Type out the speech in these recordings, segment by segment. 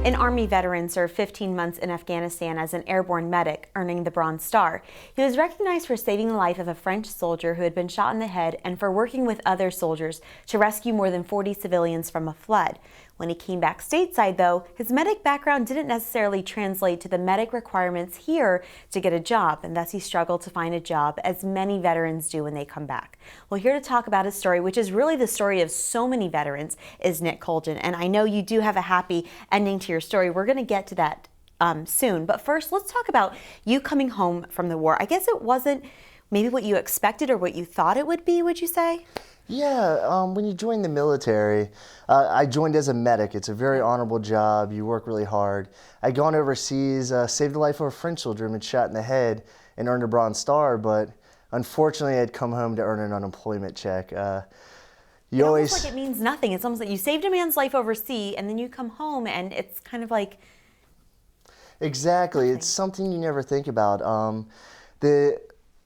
An Army veteran served 15 months in Afghanistan as an airborne medic, earning the Bronze Star. He was recognized for saving the life of a French soldier who had been shot in the head and for working with other soldiers to rescue more than 40 civilians from a flood. When he came back stateside, though, his medic background didn't necessarily translate to the medic requirements here to get a job, and thus he struggled to find a job, as many veterans do when they come back. Well, here to talk about his story, which is really the story of so many veterans, is Nick Colgin. And I know you do have a happy ending to your story. We're going to get to that soon. But first, let's talk about you coming home from the war. I guess it wasn't maybe what you expected or what you thought it would be, would you say? Yeah, when you join the military, I joined as a medic. It's a very honorable job. You work really hard. I'd gone overseas, saved the life of a French soldier, been shot in the head, and earned a Bronze Star, but unfortunately I'd come home to earn an unemployment check. Almost like it means nothing. It's almost like you saved a man's life overseas, and then you come home, and it's kind of like... Exactly. Nothing. It's something you never think about.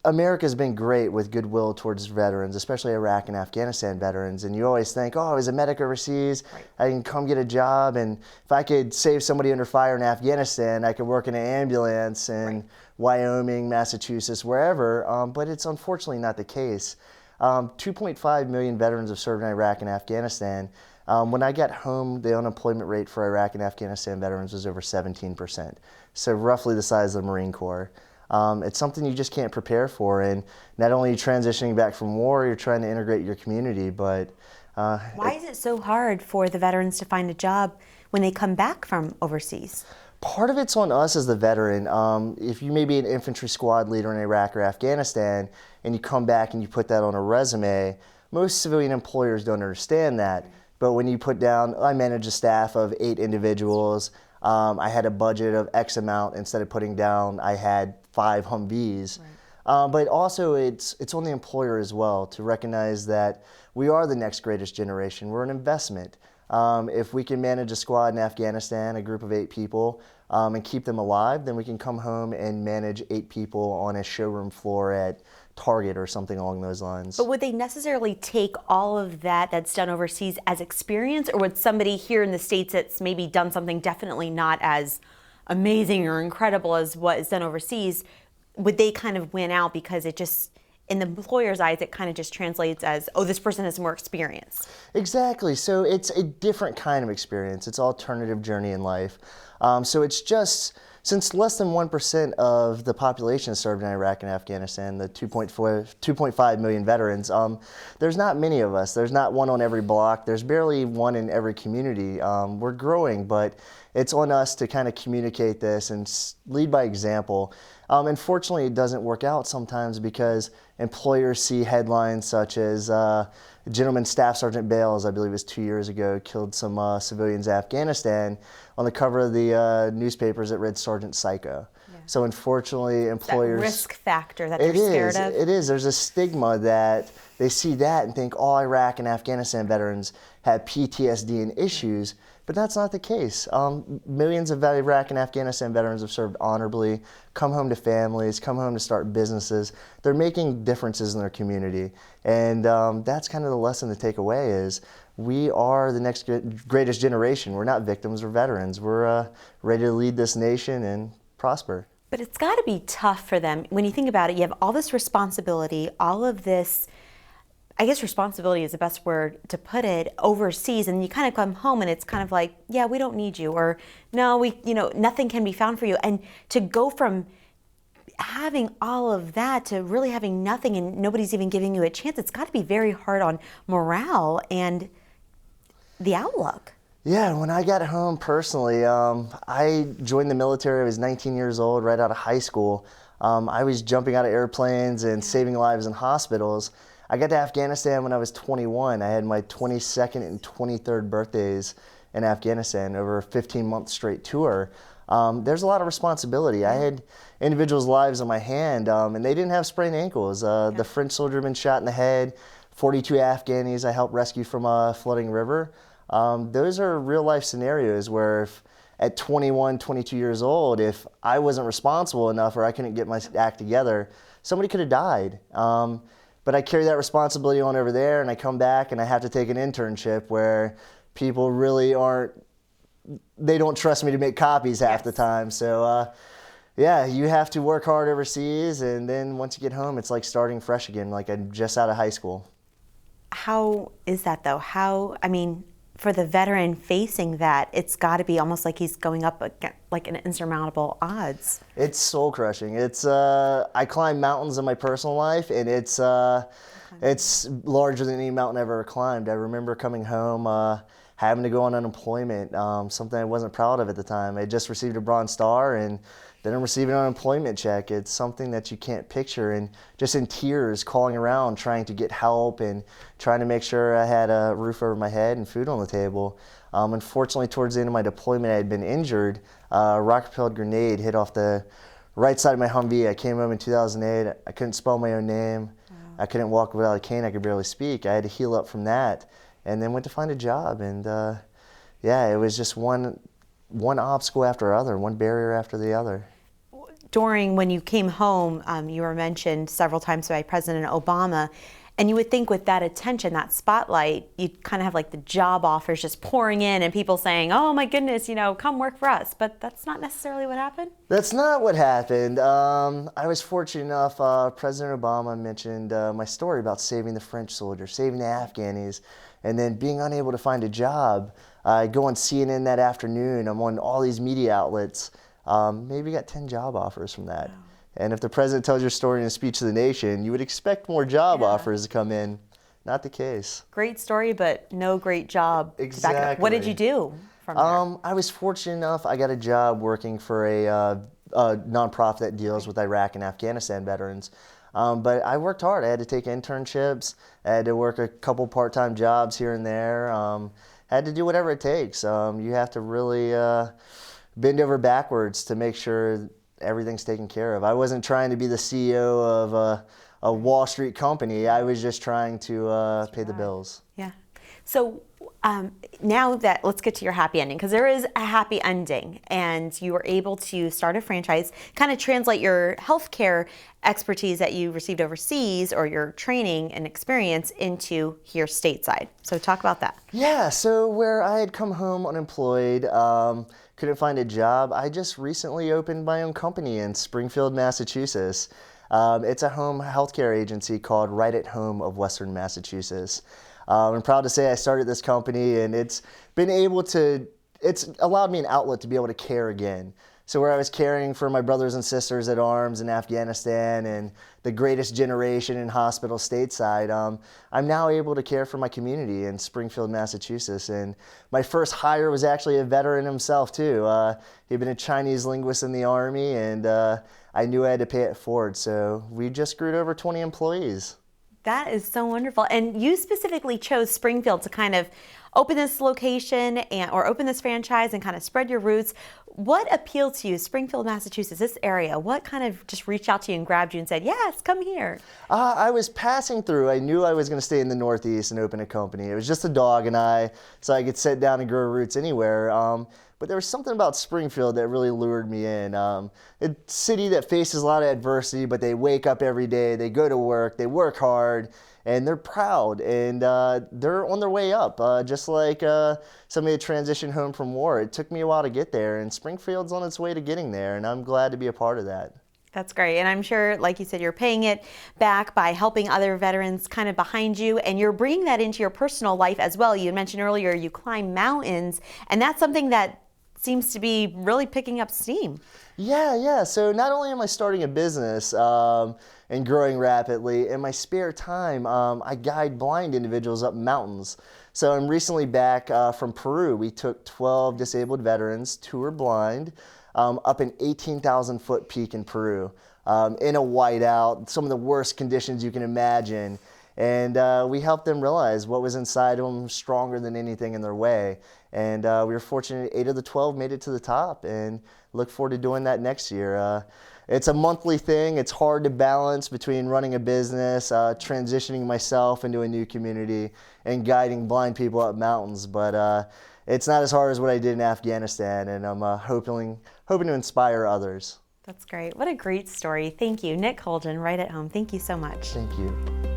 America's been great with goodwill towards veterans, especially Iraq and Afghanistan veterans. And you always think, oh, I was a medic overseas, right, I can come get a job. And if I could save somebody under fire in Afghanistan, I could work in an ambulance in right, Wyoming, Massachusetts, wherever. But it's unfortunately not the case. 2.5 million veterans have served in Iraq and Afghanistan. When I got home, the unemployment rate for Iraq and Afghanistan veterans was over 17%. So roughly the size of the Marine Corps. It's something you just can't prepare for, and not only are you transitioning back from war, you're trying to integrate your community, but... Why is it so hard for the veterans to find a job when they come back from overseas? Part of it's on us as the veteran. If you may be an infantry squad leader in Iraq or Afghanistan, and you come back and you put that on a resume, most civilian employers don't understand that. But when you put down, I manage a staff of 8 individuals, I had a budget of X amount, instead of putting down I had 5 Humvees. Right. But also it's on the employer as well to recognize that we are the next greatest generation. We're an investment. If we can manage a squad in Afghanistan, a group of 8 people, and keep them alive, then we can come home and manage 8 people on a showroom floor at Target or something along those lines. But would they necessarily take all of that that's done overseas as experience, or would somebody here in the States that's maybe done something definitely not as amazing or incredible as what is done overseas, would they kind of win out because it just, in the employer's eyes, it kind of just translates as, oh, this person has more experience? Exactly. So it's a different kind of experience. It's an alternative journey in life. So it's just, since less than 1% of the population served in Iraq and Afghanistan, the 2.5 million veterans, there's not many of us. There's not one on every block. There's barely one in every community. We're growing, but it's on us to kind of communicate this and lead by example. Unfortunately, it doesn't work out sometimes because employers see headlines such as Gentleman Staff Sergeant Bales, I believe it was 2 years ago, killed some civilians in Afghanistan. On the cover of the newspapers, it read Sergeant Psycho. Yeah. So unfortunately, employers... That risk factor that they're scared of? It is. There's a stigma that they see that and think all Iraq and Afghanistan veterans have PTSD and issues, but that's not the case. Millions of Iraq and Afghanistan veterans have served honorably, come home to families, come home to start businesses. They're making differences in their community. And that's kind of the lesson to take away is we are the next greatest generation. We're not victims, we're veterans. We're ready to lead this nation and prosper. But it's got to be tough for them. When you think about it, you have all this responsibility, all of this, I guess responsibility is the best word to put it, overseas, and you kind of come home and it's kind of like, yeah, we don't need you, or no, nothing can be found for you. And to go from having all of that to really having nothing and nobody's even giving you a chance, it's got to be very hard on morale and the outlook. Yeah, when I got home personally, I joined the military. I was 19 years old, right out of high school. I was jumping out of airplanes and saving lives in hospitals. I got to Afghanistan when I was 21. I had my 22nd and 23rd birthdays in Afghanistan over a 15-month straight tour. There's a lot of responsibility. I had individuals' lives on my hand, and they didn't have sprained ankles. The French soldier had been shot in the head, 42 Afghanis I helped rescue from a flooding river. Those are real-life scenarios where if at 21, 22 years old, if I wasn't responsible enough or I couldn't get my act together, somebody could have died. But I carry that responsibility on over there, and I come back and I have to take an internship where people really aren't they don't trust me to make copies half the time. So yeah, you have to work hard overseas, and then once you get home, it's like starting fresh again, like I'm just out of high school. How is that though? I mean, for the veteran facing that, it's got to be almost like he's going up against like an insurmountable odds. It's soul crushing. It's I climb mountains in my personal life, and it's larger than any mountain I've ever climbed. I remember coming home, having to go on unemployment, something I wasn't proud of at the time. I just received a Bronze Star, and then I'm receiving an unemployment check. It's something that you can't picture, and just in tears, calling around, trying to get help and trying to make sure I had a roof over my head and food on the table. Unfortunately, towards the end of my deployment, I had been injured. A rocket-propelled grenade hit off the right side of my Humvee. I came home in 2008. I couldn't spell my own name. Wow. I couldn't walk without a cane. I could barely speak. I had to heal up from that, and then went to find a job. And yeah, it was just one obstacle after another, one barrier after the other. During when you came home, you were mentioned several times by President Obama, and you would think with that attention, that spotlight, you'd kind of have like the job offers just pouring in and people saying, oh my goodness, come work for us. But that's not necessarily what happened? That's not what happened. I was fortunate enough, President Obama mentioned my story about saving the French soldiers, saving the Afghanis, and then being unable to find a job. I go on CNN that afternoon, I'm on all these media outlets. Maybe got 10 job offers from that. Wow. And if the president tells your story in a speech to the nation, you would expect more job offers to come in. Not the case. Great story, but no great job. Exactly. What did you do from there? I was fortunate enough, I got a job working for a nonprofit that deals with Iraq and Afghanistan veterans. But I worked hard. I had to take internships. I had to work a couple part-time jobs here and there. Had to do whatever it takes. You have to really bend over backwards to make sure everything's taken care of. I wasn't trying to be the CEO of a Wall Street company. I was just trying to pay the bills. Yeah. So now that, let's get to your happy ending, because there is a happy ending, and you were able to start a franchise, kind of translate your healthcare expertise that you received overseas or your training and experience into here stateside. So talk about that. Yeah, so where I had come home unemployed, couldn't find a job, I just recently opened my own company in Springfield, Massachusetts. It's a home healthcare agency called Right at Home of Western Massachusetts. I'm proud to say I started this company, and it's allowed me an outlet to be able to care again. So where I was caring for my brothers and sisters at arms in Afghanistan and the greatest generation in hospital stateside, I'm now able to care for my community in Springfield, Massachusetts. And my first hire was actually a veteran himself too. He'd been a Chinese linguist in the Army, and I knew I had to pay it forward. So we just grew to over 20 employees. That is so wonderful. And you specifically chose Springfield to kind of open this location or open this franchise and kind of spread your roots. What appealed to you, Springfield, Massachusetts, this area? What kind of just reached out to you and grabbed you and said, yes, come here? I was passing through. I knew I was going to stay in the Northeast and open a company. It was just a dog and I, so I could sit down and grow roots anywhere. But there was something about Springfield that really lured me in. It's a city that faces a lot of adversity, but they wake up every day, they go to work, they work hard, and they're proud, and they're on their way up. Just like somebody that transitioned home from war. It took me a while to get there, and Springfield's on its way to getting there, and I'm glad to be a part of that. That's great. And I'm sure, like you said, you're paying it back by helping other veterans kind of behind you, and you're bringing that into your personal life as well. You mentioned earlier you climb mountains, and that's something that seems to be really picking up steam. Yeah. So not only am I starting a business and growing rapidly, in my spare time, I guide blind individuals up mountains. So I'm recently back from Peru. We took 12 disabled veterans, 2 are blind, up an 18,000-foot peak in Peru, in a whiteout, some of the worst conditions you can imagine. And we helped them realize what was inside of them stronger than anything in their way. And we were fortunate 8 of the 12 made it to the top, and look forward to doing that next year. It's a monthly thing. It's hard to balance between running a business, transitioning myself into a new community, and guiding blind people up mountains. But it's not as hard as what I did in Afghanistan, and I'm hoping to inspire others. That's great. What a great story. Thank you. Nick Colgin, Right at Home. Thank you so much. Thank you.